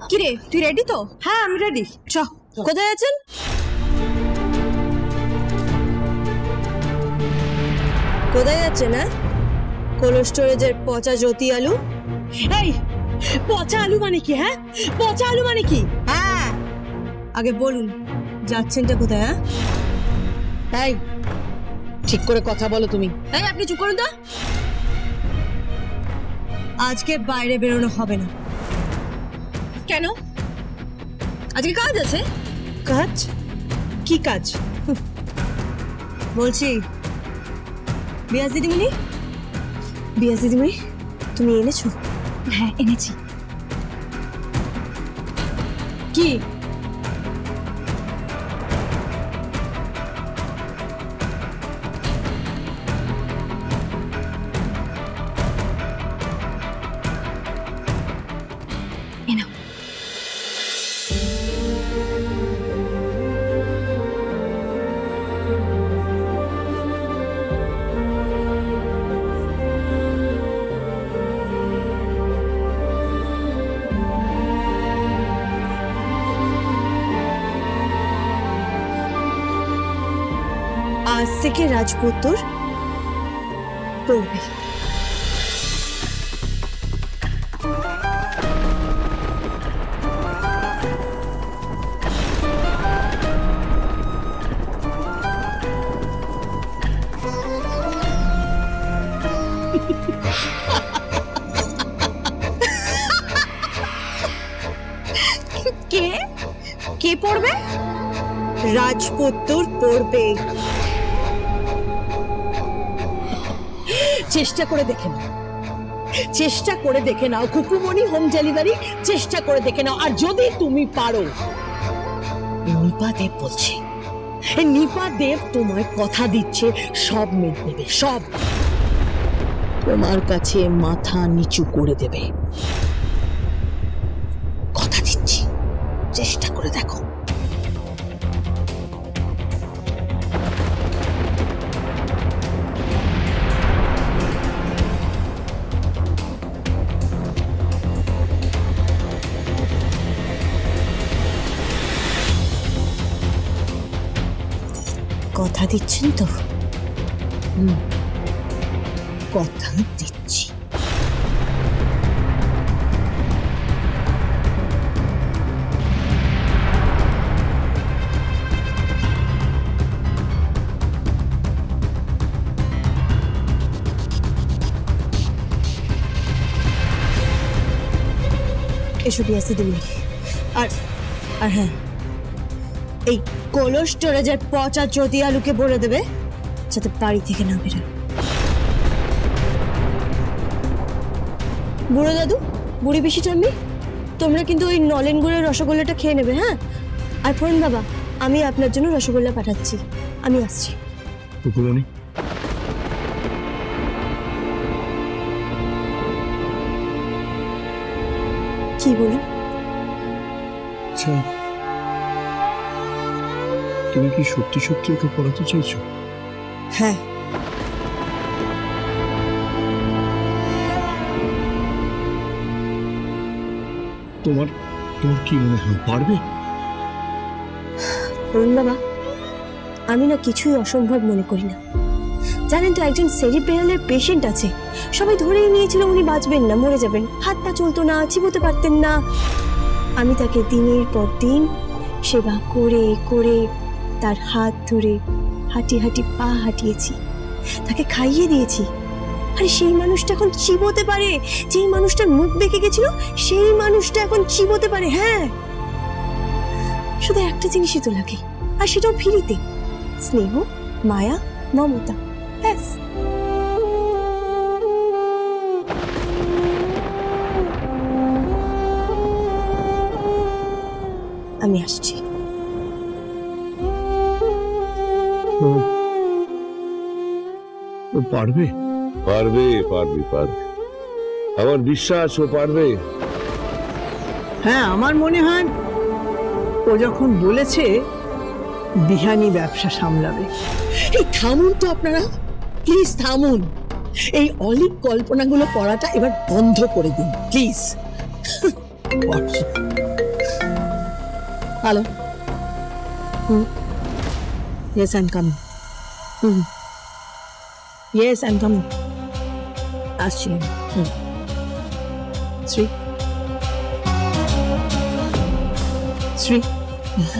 কি রে, তুই রেডি তো? হ্যাঁ আমি রেডি। চ, কোথায় আছেন? কোথায় যাচ্ছেন? হ্যাঁ, কোল্ড স্টোরেজের পচা জ্যোতি আলু। এই পচা আলু মানে কি? হ্যাঁ পচা আলু মানে কি? হ্যাঁ, আগে বলুন যাচ্ছেনটা কোথায়? হ্যাঁ, এই ঠিক করে কথা বলো তুমি। এই আপনি চুপ করুন তো। আজকে বাইরে বেরোনো হবে না। কেন? আজকে কাজ আছে। কাজ? কি কাজ? বলছি বিয়াস দিদিমণি, বিয়াস দিদিমণি তুমি এনেছো? হ্যাঁ এনেছি। কি? এনাও। আজ থেকে রাজপুত্র পড়বে। কে কে পড়বে? রাজপুত্র পড়বে। চেষ্টা করে দেখে নাও, চেষ্টা করে দেখে নাও খুকুমণি, হোম ডেলিভারি চেষ্টা করে দেখে নাও। আর যদি তুমি পারো, নিপা দেব বলছে, নিপা দেব তোমায় কথা দিচ্ছে সব মেনে নেবে, সব তোমার কাছে মাথা নিচু করে দেবে। কথা দিচ্ছি, চেষ্টা করে দেখো। কথা দিচ্ছেন তো? কথা দিচ্ছি। এসব বিয়াসি দিদিমণি। আর আর হ্যাঁ, এই কোল্ড স্টোরেজের পচা জ্যোতি আলুকে বলে দেবে যাতে বাড়ি থেকে না বেরোয়। বুড়ো দাদু, বুড়ি পিসি ঠাম্মি, তোমরা কিন্তু ওই নলেন গুড়ের রসগোল্লাটা খেয়ে নেবে। হ্যাঁ, আর ফোন বাবা, আমি আপনার জন্য রসগোল্লা পাঠাচ্ছি, আমি আসছি। খুকুমণি, কি বলুন? আচ্ছা, তুমি কি সত্যি সত্যি ওকে পড়াতে চাইছো? হ্যাঁ। তোমার তোমার কি মনে হয় পারবে? অরুণ বাবা, আমি না কিছুই অসম্ভব মনে করি না। জানেন তো, একজন সেরিব্রালের পেশেন্ট আছে, সবাই ধরেই নিয়েছিল উনি বাঁচবেন না, মরে যাবেন। হাত পা চলতো না, চিবোতে পারতেন না। আমি তাকে দিনের পর দিন সেবা করে করে তার হাত ধরে হাঁটি হাঁটি পা হাঁটিয়েছি, তাকে খাইয়ে দিয়েছি। আরে সেই মানুষটা এখন চিবোতে পারে, যেই মানুষটার মুখ বেঁকে গেছিল সেই মানুষটা এখন চিবোতে পারে। হ্যাঁ, শুধু একটা জিনিসই তো লাগে, আর সেটাও ফ্রিতে, স্নেহ, মায়া, মমতা, ব্যাস। আমি আসছি। ও পারবে? পারবে পারবে পারবে, আমার বিশ্বাস ও পারবে। হ্যাঁ, আমার মনে হয় ও যখন বলেছে বিহানি ব্যবসা সামলাবে। এই থামুন তো আপনারা, প্লিজ থামুন। এই অলিক কল্পনাগুলো পড়াটা এবার বন্ধ করে দিন please. Hello. Yes, I'm coming. Yes, I'm coming. আসছি। শ্রী,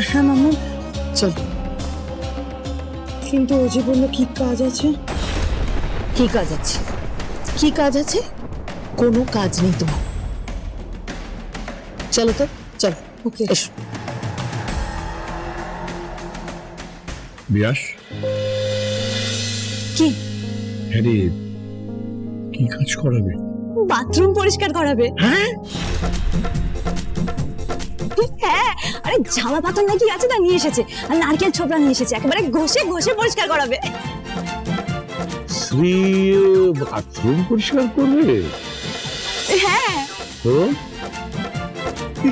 হ্যাঁ মামু। চল। কিন্তু ও যে বললো কি কাজ আছে। কি কাজ আছে? কি কাজ আছে? কোনো কাজ নেই তোমার। চলো তো, চল। ওকে। এসো। বিয়াস, কি? হ্যাঁ রে, কি কাজ করাবে? বাথরুম পরিষ্কার করাবে। হ্যাঁ, হ্যাঁ, আরে জামা পাথর নাকি আছে তা নিয়ে এসেছে, আর নারকেল ছোবড়া নিয়ে এসেছে, একেবারে ঘষে ঘষে পরিষ্কার করাবে। শ্রী বাথরুম পরিষ্কার করবে? হ্যাঁ। ও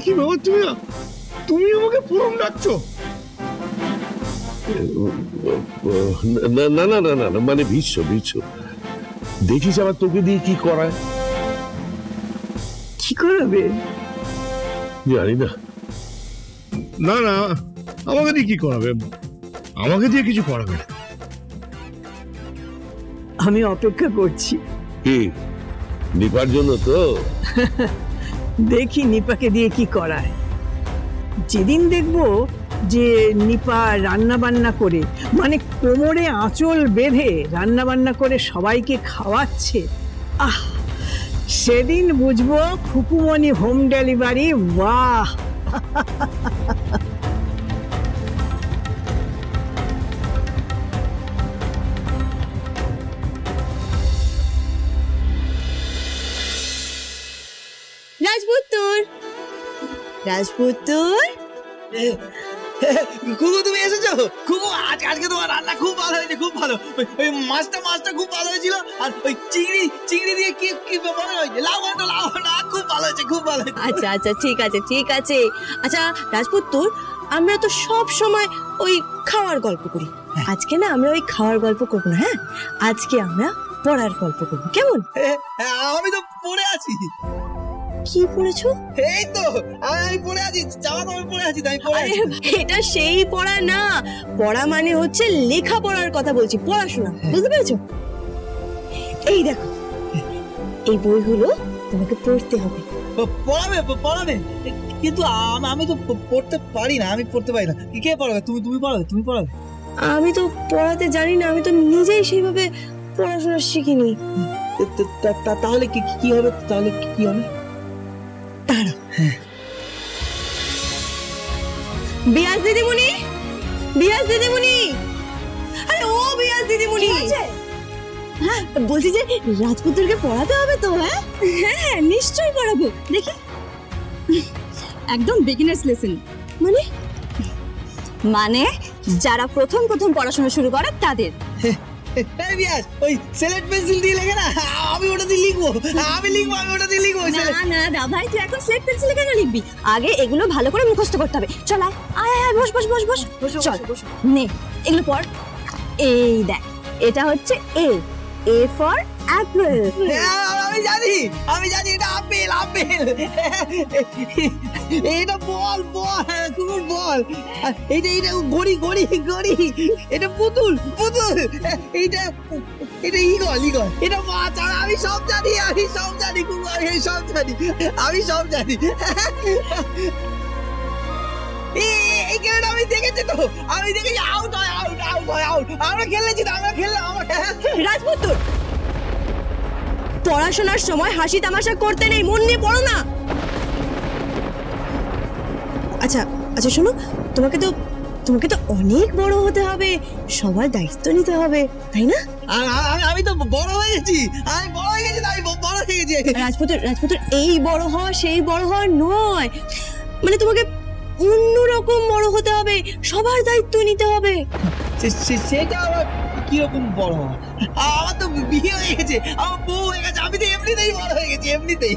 কি বাবা, তুমি আমাকে পুরম ডাকছো? না না না না না, মানে ভীষ্ম দেখিস আবার তোকে দিয়ে কি করায়। কি করবে? জানি না। না না, আমাকে দিয়ে কি করাবে? আমাকে দিয়ে কিছু করাবে না। আমি অপেক্ষা করছি। কি নিপার জন্য তো? দেখি নিপাকে দিয়ে কি করায়। যেদিন দেখবো যে নিপা রান্না বান্না করে, মানে কোমরে আঁচল বেঁধে রান্না বান্না করে সবাইকে খাওয়াচ্ছে, সেদিন বুঝবো খুকুমনি হোম ডেলিভারি। বাহ! রাজপুত্তর, খুকু তুমি এসেছো? খুকু আজকে তোমার রান্না খুব ভালো হয়েছে, খুব ভালো। ওই মাছটা খুব ভালো হয়েছিল, আর ওই চিংড়ি দিয়ে কি মনে হয়েছে, লাউ খুব ভালো হয়েছে, খুব ভালো হয়েছে। আচ্ছা আচ্ছা, ঠিক আছে। আচ্ছা রাজপুত্তর, আমরা তো সব সময় ওই খাওয়ার গল্প করি, আজকে না আমরা ওই খাওয়ার গল্প করবো না। হ্যাঁ, আজকে আমরা পড়ার গল্প করবো, কেমন? আমি তো পড়ে আছি। কি পড়েছো? এই তো আমি পড়ে আছি, জামা কাপড় পরে আছি, তাই পড়ে আছি। এটা সেই পড়া না, পড়া মানে হচ্ছে লেখা পড়ার কথা বলছি, পড়াশোনা, বুঝতে পেরেছো? এই দেখো, এই বইগুলো তোমাকে পড়তে হবে। পড়াবে, কিন্তু আমি তো পড়তে পারি না, কে পড়াবে? তুমি পড়াবে? আমি তো পড়াতে জানি না, আমি তো নিজেই সেইভাবে পড়াশোনা শিখিনি। তাহলে কি হবে? তাহলে কি হবে? বিয়াস দিদিমণি, আরে ও বিয়াস দিদিমণি, হ্যাঁ বলছি যে রাজপুত্রকে পড়াতে হবে তো। হ্যাঁ নিশ্চয়ই পড়াবো। দেখি, একদম বিগিনার্স লেসন। মানে যারা প্রথম পড়াশোনা শুরু করে তাদের। ওই সেলেট পেন্সিল দিয়ে লেখে না, আমি ওটা দিয়ে লিখবো। না দা ভাই, তুই এখন স্লেট পেন্সিলে কেন লিখবি? আগে এগুলো ভালো করে মুখস্থ করতে হবে। চল আয়, বস। চল নে, এগুলো পড়। এই দেখ, এটা হচ্ছে এ ফর অ্যাপল। আমি জানি এটা আপেল। এটা বল, কুকুর বল। এটা গড়ি, এটা পুতুল। এটা ঈগল। এটা মাছ। আমি সব জানি কুকুর, আমি সব জানি। এই খেলাটা আমি দেখেছি তো, আউট হয়। আমরা খেললাম। রাজপুত্র, পড়াশোনার সময় হাসি তামাশা করতে নেই, মন নিয়ে পড়ো না। আচ্ছা শোনো, তোমাকে তো অনেক বড় হতে হবে, সবার দায়িত্ব নিতে হবে, তাই না? আমি তো বড় হয়ে গেছি, রাজপুত্র, এই বড় হওয়া সেই বড় হওয়া নয়, মানে তোমাকে অন্যরকম বড় হতে হবে, সবার দায়িত্ব নিতে হবে। সেটা আবার কিরকম বড় হওয়া? আমার তো বিয়ে হয়ে গেছে, আমার বউ হয়ে গেছে, আমি তো এমনিতেই বড় হয়ে গেছি, এমনিতেই।